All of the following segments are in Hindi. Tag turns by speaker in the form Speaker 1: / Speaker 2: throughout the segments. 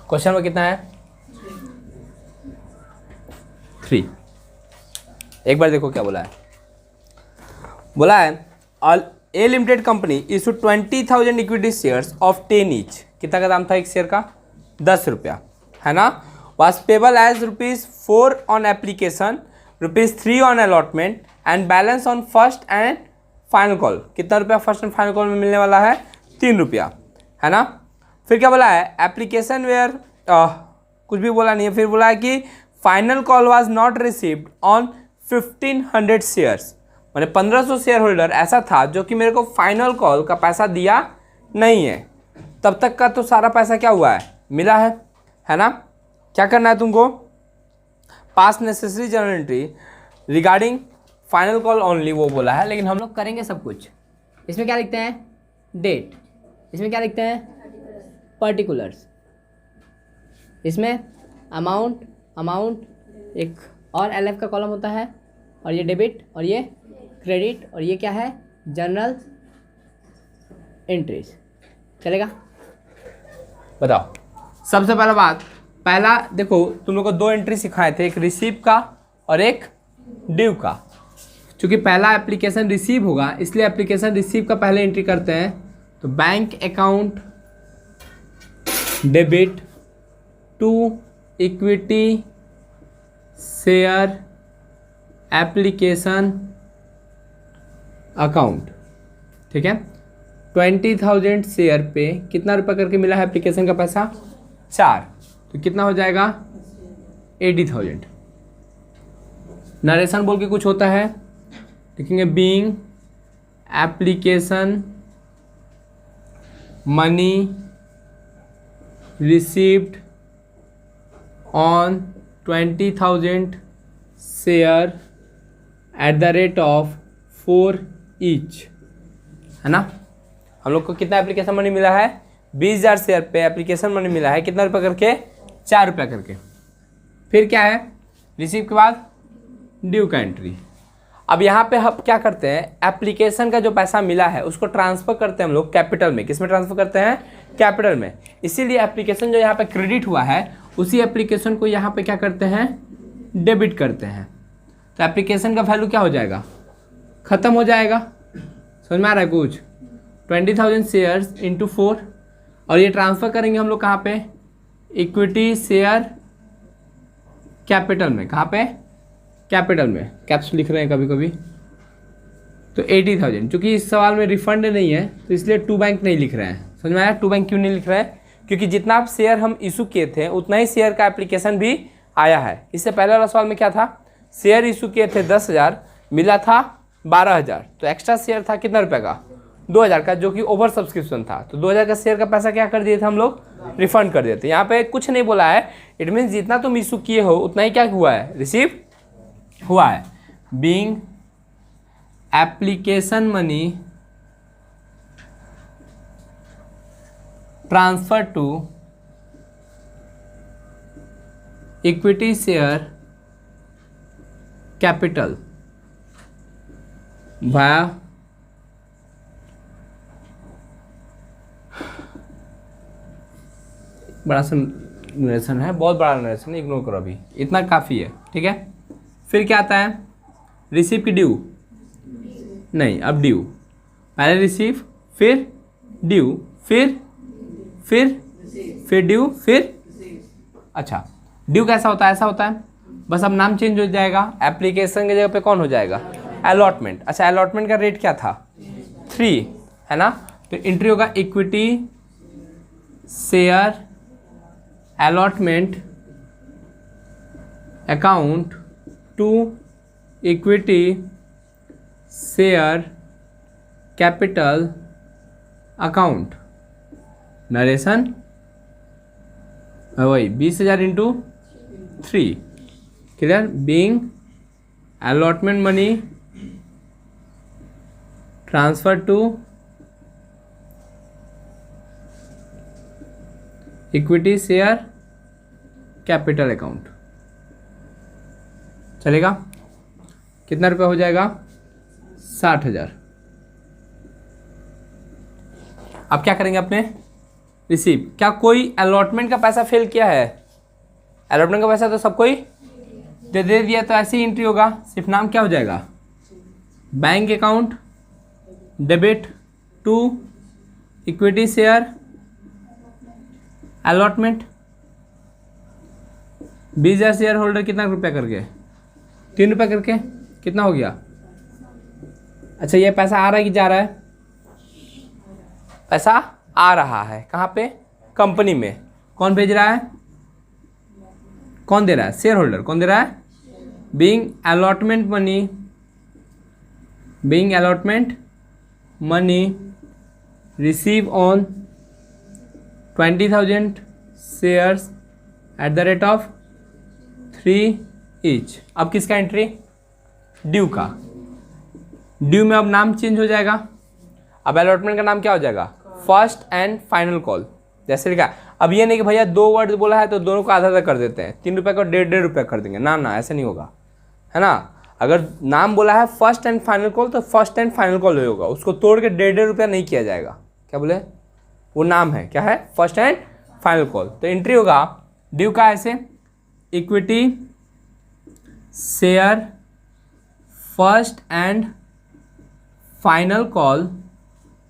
Speaker 1: क्वेश्चन में कितना है 3। एक बार देखो क्या बोला है। बोला है a limited company issue 20,000 equity shares of 10 each. कितना का दाम था एक शेयर का? 10 रुपया, है ना। Was payable as ₹4 on application, ₹3 on allotment and balance on first and final call. कितना रुपया फर्स्ट एंड फाइनल कॉल में मिलने वाला है? 3 रुपया, है ना। फिर क्या बोला है? एप्लीकेशन वेयर कुछ भी बोला नहीं है। फिर बोला है कि final call was not received on 1500 shares, मैंने 1500 शेयर होल्डर ऐसा था जो कि मेरे को फाइनल कॉल का पैसा दिया नहीं है। तब तक का तो सारा पैसा क्या हुआ है? मिला है ना। क्या करना है तुमको? पास necessary journal entry regarding final call only, वो बोला है। लेकिन हम लोग करेंगे सब कुछ। इसमें क्या लिखते हैं? डेट। इसमें क्या लिखते हैं? पर्टिकुलर्स। इसमें अमाउंट एक और LF का कॉलम होता है, और ये डेबिट और ये क्रेडिट, और ये क्या है? Journal entries. चलेगा? बताओ। सबसे पहला बात, पहला देखो तुम लोग को 2 एंट्री सिखाए थे, एक रिसीव का और एक ड्यू का। क्योंकि पहला एप्लीकेशन रिसीव होगा इसलिए एप्लीकेशन रिसीव का पहले एंट्री करते हैं। तो bank account debit to equity share application account, ठीक है। 20,000 शेयर पे कितना रुपया करके मिला है एप्लीकेशन का पैसा? 4। तो कितना हो जाएगा? 80,000। नरेशन बोल के कुछ होता है, लिखेंगे being application money received on 20,000 share at the rate of 4 each, है ना। हम लोग को कितना एप्लीकेशन मनी मिला है? 20,000 शेयर पे एप्लीकेशन मनी मिला है। कितना रुपया करके? 4 रुपया करके। फिर क्या है? रिसीव के बाद ड्यू का एंट्री। अब यहाँ पे हम क्या करते हैं? एप्लीकेशन का जो पैसा मिला है उसको ट्रांसफर करते हैं हम लोग कैपिटल में। किस में ट्रांसफर करते हैं? कैपिटल में। इसीलिए एप्लीकेशन जो यहाँ पे क्रेडिट हुआ है उसी एप्लीकेशन को यहाँ पे क्या करते हैं? डेबिट करते हैं। तो एप्लीकेशन का वैल्यू क्या हो जाएगा? खत्म हो जाएगा। समझ में आ रहा है कुछ? 20,000 शेयर्स इंटू 4, और ये ट्रांसफर करेंगे हम लोग कहाँ पे? इक्विटी शेयर कैपिटल में। कहाँ पे? कैपिटल में। कैप्स लिख रहे हैं कभी कभी। तो 80,000, चूँकि इस सवाल में रिफंड नहीं है तो इसलिए 2 बैंक नहीं लिख रहे हैं। समझ में आया? 2 बैंक क्यों नहीं लिख रहे हैं? क्योंकि जितना शेयर हम इशू किए थे उतना ही शेयर का एप्लीकेशन भी आया है। इससे पहले वाला सवाल में क्या था? शेयर इशू किए थे 10,000, मिला था 12,000, तो एक्स्ट्रा शेयर था कितना रुपए का? 2,000 का, जो कि ओवर सब्सक्रिप्शन था। तो 2,000 का शेयर का पैसा क्या कर दिए थे हम लोग? रिफंड कर दिए थे। यहाँ पे कुछ नहीं बोला है। इट मीन्स जितना तुम इशू किए हो उतना ही क्या हुआ है? रिसीव हुआ है। Being application money transfer to equity share capital via बड़ा सा नरेशन है, बहुत बड़ा नरेशन, इग्नोर करो अभी, इतना काफ़ी है, ठीक है। फिर क्या आता है? रिसीव की ड्यू नहीं, अब ड्यू। पहले रिसीव, फिर ड्यू, फिर ड्यू, फिर अच्छा। ड्यू कैसा होता है? ऐसा होता है, बस अब नाम चेंज हो जाएगा। एप्लीकेशन की जगह पे कौन हो जाएगा? अलॉटमेंट। अच्छा, अलॉटमेंट का रेट क्या था? 3, है ना। तो एंट्री होगा equity share allotment account to equity share capital account. Narration वही 20,000 into 3, clear. Being allotment money transfer to equity share capital account. चलेगा? कितना रुपया हो जाएगा? 60,000। अब क्या करेंगे अपने, रिसीव। क्या कोई अलॉटमेंट का पैसा फेल किया है? अलॉटमेंट का पैसा तो सबको ही दे दिया, तो ऐसी एंट्री होगा। सिर्फ नाम क्या हो जाएगा, bank account debit to equity share allotment. 20,000 share holder कितना रुपया करके, 3 रुपया करके, कितना हो गया? अच्छा, ये पैसा आ रहा है कि जा रहा है? पैसा आ रहा है। कहाँ पे? कंपनी में। कौन भेज रहा है? कौन दे रहा है? Share holder. कौन दे रहा है? Being allotment money, being allotment money receive on 20,000 shares at the rate of 3 each. अब किसका एंट्री? ड्यू का। ड्यू में अब नाम चेंज हो जाएगा। अब अलॉटमेंट का नाम क्या हो जाएगा? First and final call. जैसे लिखा। अब ये नहीं कि भैया 2 वर्ड बोला है तो दोनों को आधा आधा कर देते हैं, 3 रुपये को 1.5 रुपये कर देंगे, ना ना ऐसे नहीं होगा, है ना। अगर नाम बोला है फर्स्ट एंड फाइनल कॉल तो फर्स्ट एंड फाइनल कॉल होगा, उसको तोड़ के 1.5 रुपया नहीं किया जाएगा। क्या बोले? वो नाम है, क्या है? First and final call. तो एंट्री होगा ड्यू का ऐसे, equity share first and final call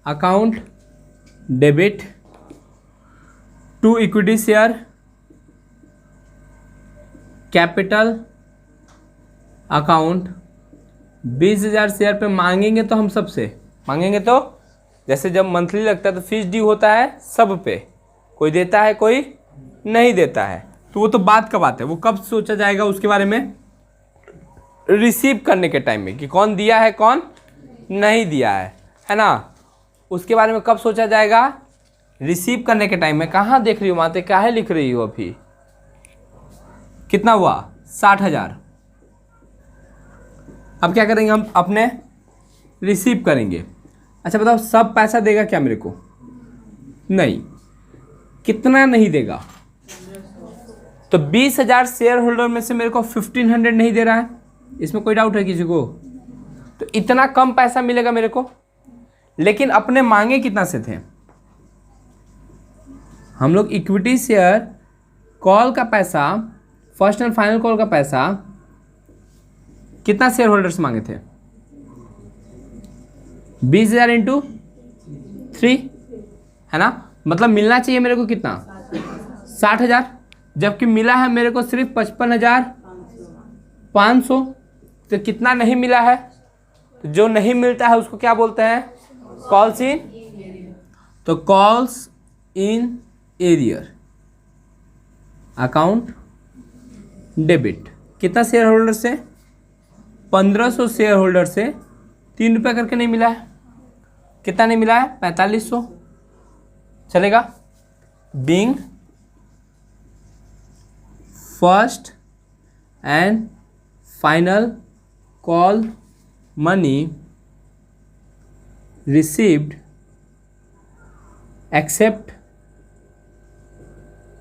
Speaker 1: account debit to equity share capital account. 20,000 share पे मांगेंगे तो हम सबसे मांगेंगे, तो जैसे जब मंथली लगता है तो फीस ड्यू होता है सब पे, कोई देता है कोई नहीं देता है, तो वो तो बात का बात है। वो कब सोचा जाएगा उसके बारे में? रिसीव करने के टाइम में, कि कौन दिया है कौन नहीं दिया है ना। उसके बारे में कब सोचा जाएगा? रिसीव करने के टाइम में। कहाँ देख रही हो माते, काहे लिख रही हो अभी? कितना हुआ? 60,000। अब क्या करेंगे हम? अपने रिसीव करेंगे। अच्छा बताओ, सब पैसा देगा क्या मेरे को? नहीं। कितना नहीं देगा? तो 20,000 शेयर होल्डर में से मेरे को 1,500 नहीं दे रहा है। इसमें कोई डाउट है किसी को? तो इतना कम पैसा मिलेगा मेरे को। लेकिन अपने मांगे कितना से थे हम लोग? इक्विटी शेयर कॉल का पैसा, फर्स्ट एंड फाइनल कॉल का पैसा कितना शेयर होल्डर से मांगे थे? 20,000 इंटू 3, है ना। मतलब मिलना चाहिए मेरे को कितना? 60,000, जबकि मिला है मेरे को सिर्फ 55,500। तो कितना नहीं मिला है? तो जो नहीं मिलता है उसको क्या बोलते हैं? Calls in. तो calls in arrear account debit. कितना शेयर होल्डर से? 1500 शेयर होल्डर से 3 रुपये करके नहीं मिला है। कितना नहीं मिला है? 4500। चलेगा। Being first and final call money received accept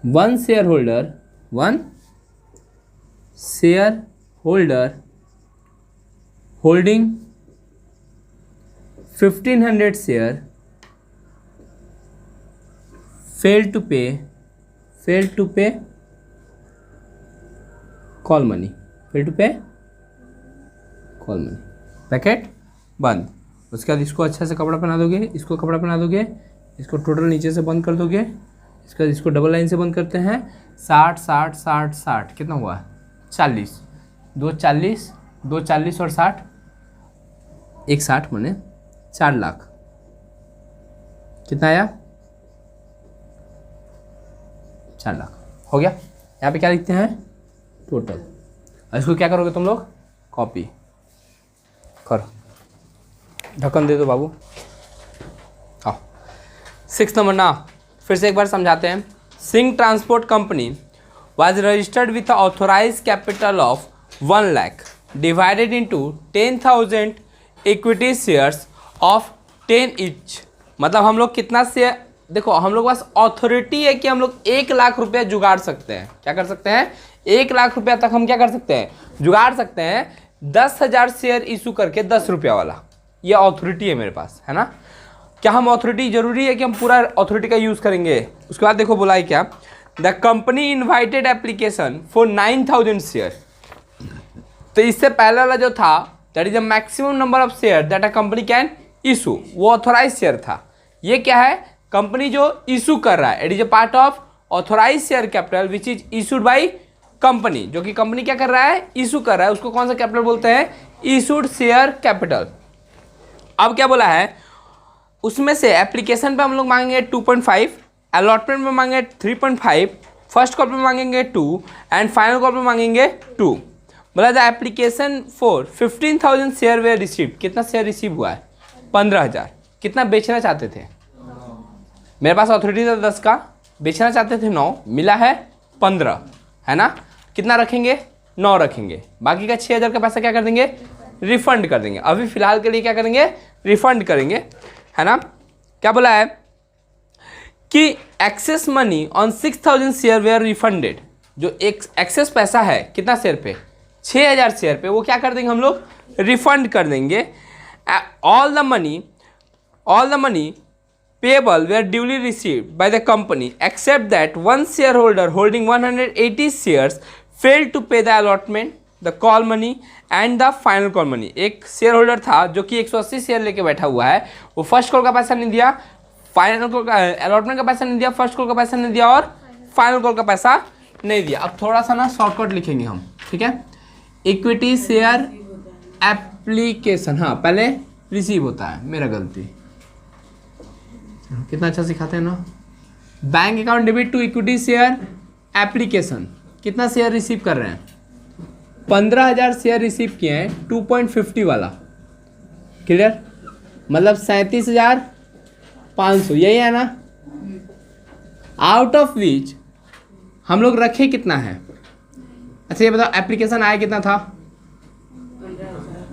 Speaker 1: one shareholder holding 1,500 share failed to pay call money, packet बंद। उसके बाद इसको अच्छा से कपड़ा पहना दोगे, इसको कपड़ा पहना दोगे, इसको टोटल नीचे से बंद कर दोगे, इसका इसको डबल लाइन से बंद करते हैं। 60 60 60 60 कितना हुआ? 40। 2 40, 2 40 और 60, 1 60 माने 4 लाख। कितना आया? 4 लाख हो गया। यहाँ पे क्या लिखते हैं? टोटल। और इसको क्या करोगे तुम लोग? कॉपी करो। ढक्कन दे दो बाबू। हाँ, 6 नंबर ना, फिर से एक बार समझाते हैं। Singh transport company was registered with authorise capital of 1 lakh divided into 10,000 equity shares of 10 each. मतलब हम लोग कितना शेयर, देखो हम लोग पास अथॉरिटी है कि हम लोग 1 लाख रुपया जुगाड़ सकते हैं। क्या कर सकते हैं? 1 लाख रुपया तक हम क्या कर सकते हैं? जुगाड़ सकते हैं। 10,000 शेयर इशू करके 10 रुपया वाला, ये अथॉरिटी है मेरे पास, है ना। क्या हम अथॉरिटी जरूरी है कि हम पूरा अथॉरिटी का यूज करेंगे? उसके बाद देखो बोला है क्या, the company invited application for 9,000 share. तो इससे पहले वाला जो था that is the maximum number of share that a company can issue, वो ऑथोराइज शेयर था। ये क्या है, कंपनी जो इशू कर रहा है, it is a part of authorise share capital which is issued by company. जो कि कंपनी क्या कर रहा है, इशू कर रहा है, उसको कौन सा कैपिटल बोलते हैं, इशूड शेयर कैपिटल। अब क्या बोला है, उसमें से एप्लीकेशन पे हम लोग मांगेंगे 2.5, अलॉटमेंट में मांगेंगे 3.5, फर्स्ट कॉल पे मांगेंगे 2 एंड फाइनल कॉल पे मांगेंगे 2। बोला the application for 15,000 share were receive. कितना शेयर रिसीव हुआ है, 15,000। कितना बेचना चाहते थे, मेरे पास अथॉरिटी था 10 का, बेचना चाहते थे 9, मिला है 15, है ना। कितना रखेंगे, 9 रखेंगे, बाकी का 6,000 का पैसा क्या कर देंगे, रिफंड कर देंगे। अभी फिलहाल के लिए क्या करेंगे, रिफंड करेंगे, है ना। क्या बोला है कि excess money on 6,000 share were refunded. जो एक एक्सेस पैसा है कितना शेयर पे, 6,000 शेयर पे, वो क्या कर देंगे हम लोग, रिफंड कर देंगे। All the money payable were duly received by the company except that one shareholder holding 180 shares failed to pay the allotment, the call money and the final call money। एक शेयर होल्डर था जो कि 180 शेयर लेके बैठा हुआ है, वो फर्स्ट कॉल का पैसा नहीं दिया, फाइनल कॉल का अलॉटमेंट का पैसा नहीं दिया, फर्स्ट कॉल का पैसा नहीं दिया और फाइनल कॉल का पैसा नहीं दिया। अब थोड़ा सा ना शॉर्टकट लिखेंगे हम, ठीक है। इक्विटी शेयर एप्लीकेशन, हाँ पहले रिसीव होता है, मेरा गलती, कितना अच्छा सिखाते हैं ना। Bank account debit to equity share application, कितना शेयर रिसीव कर रहे हैं, 15,000 शेयर रिसीव किए हैं, 2.50 वाला, क्लियर, मतलब 37,500, यही है ना। आउट ऑफ विच हम लोग रखे कितना है, अच्छा ये बताओ एप्लीकेशन आया कितना था,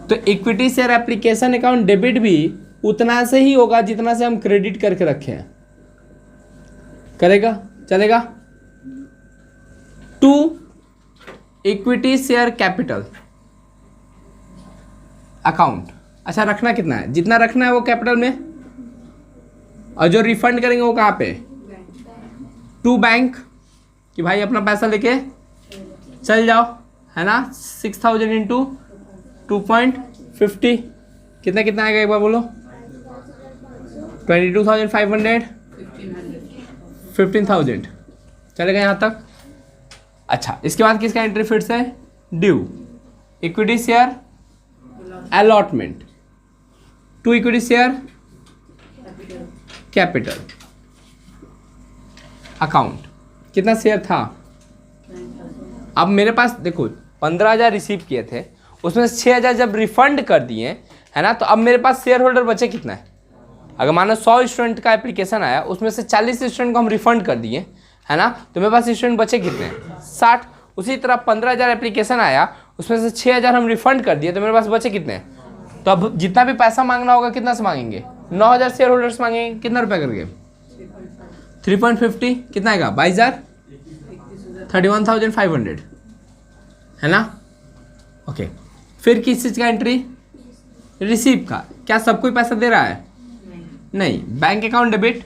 Speaker 1: तो equity share application account debit भी उतना से ही होगा जितना से हम क्रेडिट करके रखे हैं, करेगा, चलेगा। To equity share capital account, अच्छा रखना कितना है, जितना रखना है वो कैपिटल में, और जो रिफंड करेंगे वो कहाँ पे, टू बैंक, कि भाई अपना पैसा लेके चल जाओ, है ना। 6,000 इंटू 2.50 कितना कितना आएगा एक बार बोलो, 22,500, 15,000, चलेगा यहाँ तक। अच्छा इसके बाद किसका एंट्री फिर से, due equity share allotment to equity share capital account, कितना शेयर था। अब मेरे पास देखो 15,000 रिसीव किए थे, उसमें से 6,000 जब रिफंड कर दिए, है ना, तो अब मेरे पास शेयर होल्डर बचे कितना है। अगर मानो 100 स्टूडेंट का एप्लीकेशन आया, उसमें से 40 स्टूडेंट को हम रिफंड कर दिए, है ना, तो मेरे पास स्टूडेंट बचे कितने, 60। उसी तरह 15,000 एप्लीकेशन आया, उसमें से 6,000 हम रिफंड कर दिए, तो मेरे पास बचे कितने। तो अब जितना भी पैसा मांगना होगा कितना से मांगेंगे, 9,000 शेयर होल्डर्स मांगेंगे, कितना रुपये करके 3.50, कितना आएगा 22,000, 31,500, है ना। ओके फिर किस चीज़ का एंट्री, रिसीव का। क्या सब कोई पैसा दे रहा है, नहीं। बैंक अकाउंट डेबिट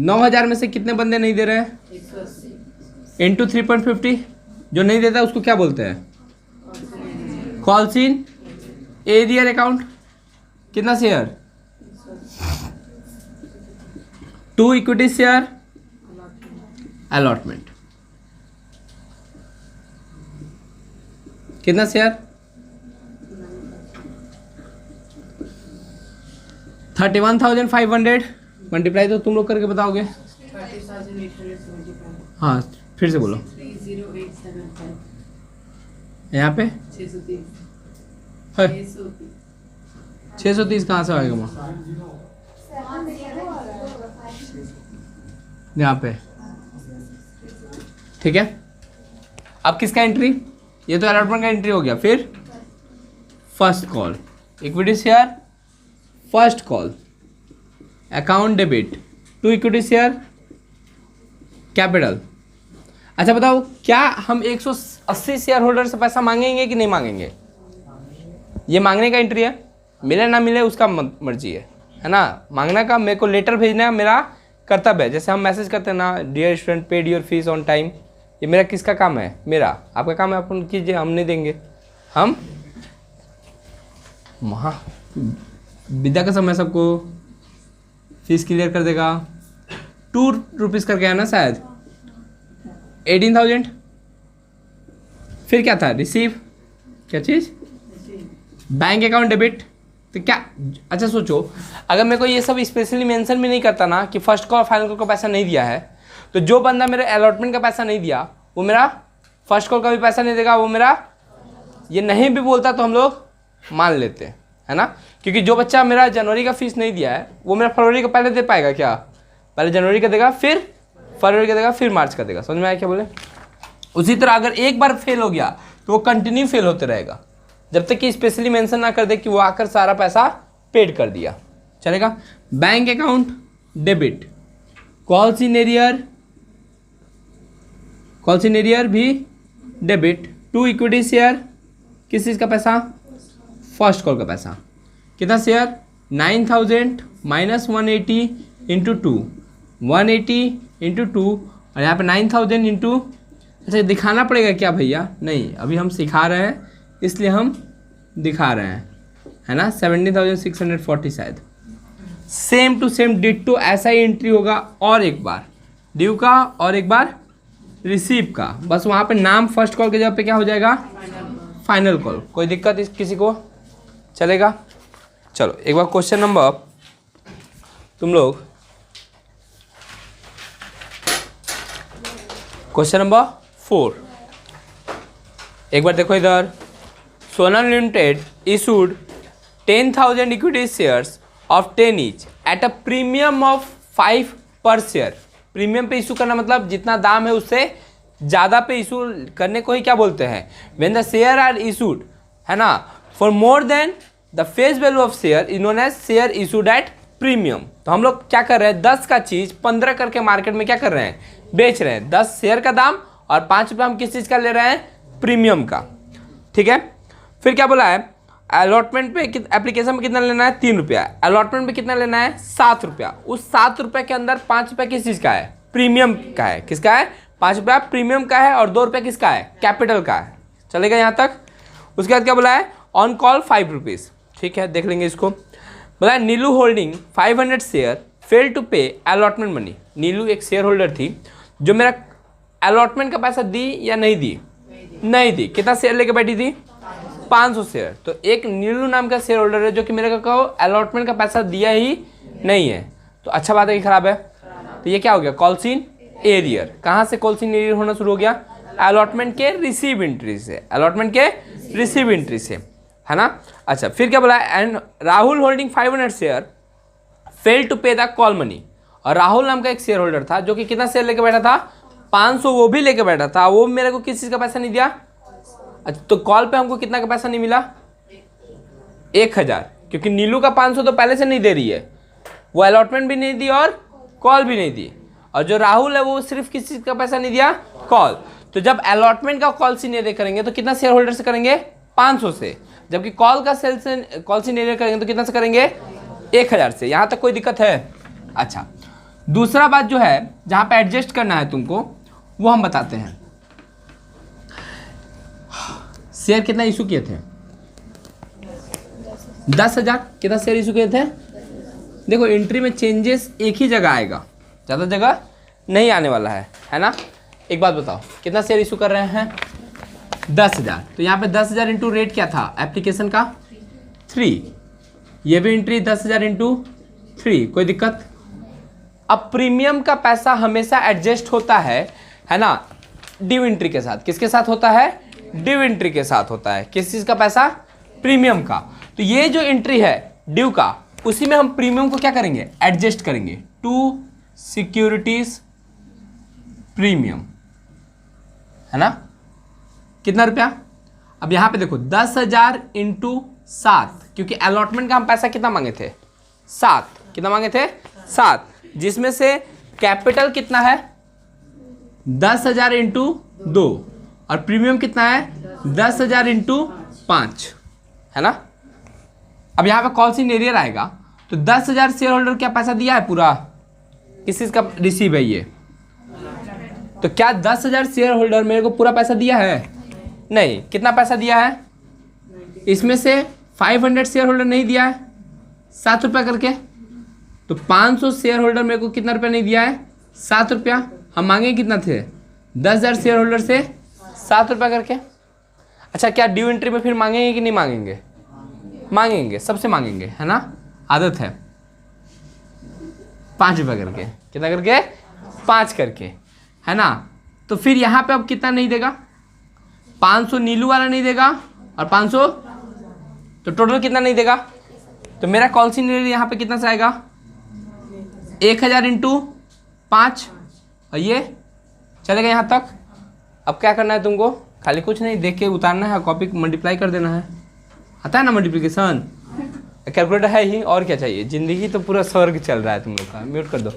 Speaker 1: 9,000 में से कितने बंदे नहीं दे रहे हैं, इंटू 3.50, जो नहीं देता उसको क्या बोलते हैं, कॉल्स इन एरियर अकाउंट, कितना शेयर, 2 इक्विटी शेयर अलॉटमेंट, कितना शेयर 31,500 मल्टीप्लाई तो तुम लोग करके बताओगे, हाँ फिर से बोलो, यहाँ पे 630 कहाँ से आएगा वहाँ, यहाँ पे, ठीक है। अब किसका एंट्री, ये तो अलॉटमेंट का एंट्री हो गया। फिर first call equity share first call account debit to equity share capital. अच्छा बताओ क्या हम 180 शेयर होल्डर से पैसा मांगेंगे कि नहीं मांगेंगे, ये मांगने का एंट्री है, मिले ना मिले उसका मर्जी है है ना, मांगना का, मेरे को लेटर भेजना मेरा कर्तव्य है। जैसे हम मैसेज करते हैं ना, dear student paid your fees on time, ये मेरा किसका काम है? मेरा। आपका काम है आप कीजिए, हम नहीं देंगे। हम वहाँ विद्या का समय सबको फीस क्लियर कर देगा। 2 रुपीज़ करके है ना शायद, 18,000। फिर क्या था? रिसीव, क्या चीज़? Bank account debit. तो क्या, अच्छा सोचो, अगर मेरे को ये सब स्पेशली मेंशन भी नहीं करता ना कि फर्स्ट कॉल फाइनल कॉल का पैसा नहीं दिया है, तो जो बंदा मेरे अलॉटमेंट का पैसा नहीं दिया वो मेरा फर्स्ट कॉल का भी पैसा नहीं देगा, वो मेरा, ये नहीं भी बोलता तो हम लोग मान लेते हैं, है ना। क्योंकि जो बच्चा मेरा जनवरी का फीस नहीं दिया है वो मेरा फरवरी का पहले दे पाएगा क्या? पहले जनवरी का देगा, फिर फरवरी का देगा, फिर मार्च का देगा। समझ में आया क्या बोले? उसी तरह अगर एक बार फेल हो गया तो वो कंटिन्यू फेल होते रहेगा जब तक कि स्पेशली मेंशन ना कर दे कि वो आकर सारा पैसा पेड कर दिया। चलेगा? Bank account debit, calls in arrear भी डेबिट। 2 इक्विटी शेयर, किस चीज़ का पैसा? फर्स्ट कॉल का पैसा। कितना शेयर? 9,000 माइनस 180 इंटू 2, 180 इंटू 2, और यहाँ पे 9,000 इंटू, अच्छा दिखाना पड़ेगा क्या भैया? नहीं, अभी हम सिखा रहे हैं इसलिए हम दिखा रहे हैं, है ना। 17,640 शायद। सेम टू सेम डिट्टो ऐसा ही एंट्री होगा, और एक बार ड्यू का और एक बार रिसीव का। बस वहाँ पे नाम फर्स्ट कॉल के जगह पे क्या हो जाएगा? Final call. कोई दिक्कत किसी को? चलेगा? चलो एक बार क्वेश्चन नंबर, तुम लोग क्वेश्चन नंबर 4 एक बार देखो इधर। Sonal limited issued 10,000 equity shares of 10 each at a premium of 5 पर शेयर। प्रीमियम पे इशू करना मतलब जितना दाम है उससे ज़्यादा पे इशू करने को ही क्या बोलते हैं? When the share are issued, है ना, for more than the face value of share is known as share issued at premium. तो हम लोग क्या कर रहे हैं? 10 का चीज़ 15 करके मार्केट में क्या कर रहे हैं? बेच रहे हैं। 10 शेयर का दाम और 5 रुपये हम किस चीज़ का ले रहे हैं? प्रीमियम का। ठीक है? फिर क्या बोला है? अलॉटमेंट पे एप्लीकेशन में कितना लेना है? 3 रुपया। अलॉटमेंट पे कितना लेना है? 7 रुपया। उस 7 रुपये के अंदर 5 रुपया किस चीज़ का है? प्रीमियम का है। किसका है? 5 रुपया प्रीमियम का है, और 2 रुपया किसका है? कैपिटल का है। चलेगा यहाँ तक? उसके बाद क्या बोला है? On call 5 rupees. ठीक है, देख लेंगे इसको। बोला नीलू होल्डिंग 500 शेयर फेल टू पे अलॉटमेंट मनी। नीलू एक शेयर होल्डर थी जो मेरा अलॉटमेंट का पैसा दी या नहीं दी? नहीं दी। कितना शेयर लेके बैठी थी? 500 शेयर। तो एक नीलू नाम का शेयर होल्डर है जो कि मेरे को कहो अलॉटमेंट का पैसा दिया ही नहीं है। तो अच्छा बात है कि खराब है? तो ये क्या हो गया? Calls in arrear. कहाँ से कॉल्स इन एरियर होना शुरू हो गया? अलॉटमेंट के रिसीव एंट्री से। अलॉटमेंट के रिसीव एंट्री से, है ना। अच्छा, फिर क्या बोला? And Rahul holding 500 share fail to pay the call money. और राहुल नाम का एक शेयर होल्डर था जो कि कितना शेयर लेके बैठा था? 500 वो भी लेके बैठा था। वो मेरे को किस चीज़ का पैसा नहीं दिया? अच्छा, तो कॉल पे हमको कितना का पैसा नहीं मिला? 1,000। क्योंकि नीलू का 500 तो पहले से नहीं दे रही है, वो अलॉटमेंट भी नहीं दी और कॉल भी नहीं दी। और जो राहुल है वो सिर्फ किस चीज़ का पैसा नहीं दिया? कॉल। तो जब अलॉटमेंट का कॉल सीनियर करेंगे तो कितना शेयर होल्डर से करेंगे? 500 से। जबकि कॉल का सेल से कॉल सीनियर करेंगे तो कितना से करेंगे? 1,000 से। यहाँ तक कोई दिक्कत है? अच्छा, दूसरा बात जो है जहाँ पे एडजस्ट करना है तुमको वो हम बताते हैं। शेयर कितना इशू किए थे? 10,000। कितना शेयर इशू किए थे? देखो एंट्री में चेंजेस एक ही जगह आएगा, ज़्यादा जगह नहीं आने वाला है ना। एक बात बताओ, कितना शेयर इशू कर रहे हैं? 10,000। तो यहाँ पे 10,000 इंटू रेट क्या था एप्लीकेशन का? 3। ये भी एंट्री 10,000 इंटू 3। कोई दिक्कत? अब प्रीमियम का पैसा हमेशा एडजस्ट होता है ना, ड्यू एंट्री के साथ। किसके साथ होता है? ड्यू एंट्री के साथ होता है। किस चीज़ का पैसा? प्रीमियम का। तो ये जो एंट्री है ड्यू का, उसी में हम प्रीमियम को क्या करेंगे? एडजस्ट करेंगे। 2 सिक्योरिटीज प्रीमियम, है ना। कितना रुपया? अब यहाँ पे देखो 10,000 इंटू 7, क्योंकि अलॉटमेंट का हम पैसा कितना मांगे थे? 7। कितना मांगे थे? 7, जिसमें से कैपिटल कितना है? 10,000 इंटू 2, और प्रीमियम कितना है? 10,000 इंटू 5, है ना। अब यहाँ पे कॉल्स इन एरियर आएगा तो 10,000 शेयर होल्डर क्या पैसा दिया है पूरा, किस चीज़ का रिसीव है ये, तो क्या 10,000 शेयर होल्डर मेरे को पूरा पैसा दिया है, नहीं, कितना पैसा दिया है, इसमें से 500 शेयर होल्डर नहीं दिया है 7 रुपया करके, तो 500 शेयर होल्डर मेरे को कितना रुपया नहीं दिया है 7 रुपया, हम मांगे कितना थे 10,000 शेयर होल्डर से 7 रुपया करके। अच्छा क्या ड्यू एंट्री में फिर मांगेंगे कि नहीं मांगेंगे, मांगेंगे, सबसे मांगेंगे, है ना, आदत है, 5 रुपया करके, कितना करके 5 करके, है ना। तो फिर यहाँ पे अब कितना नहीं देगा, 500 नीलू वाला नहीं देगा और 500, तो टोटल कितना नहीं देगा, तो मेरा कॉन्सिग्नेटर यहाँ पे कितना से आएगा 1000 इंटू 5 और ये चलेगा यहाँ तक। अब क्या करना है तुमको, खाली कुछ नहीं देख के उतारना है, कॉपी मल्टीप्लाई कर देना है, आता है ना मल्टीप्लिकेशन, कैलकुलेटर है ही, और क्या चाहिए, जिंदगी तो पूरा स्वर्ग चल रहा है तुम लोग का। म्यूट कर दो।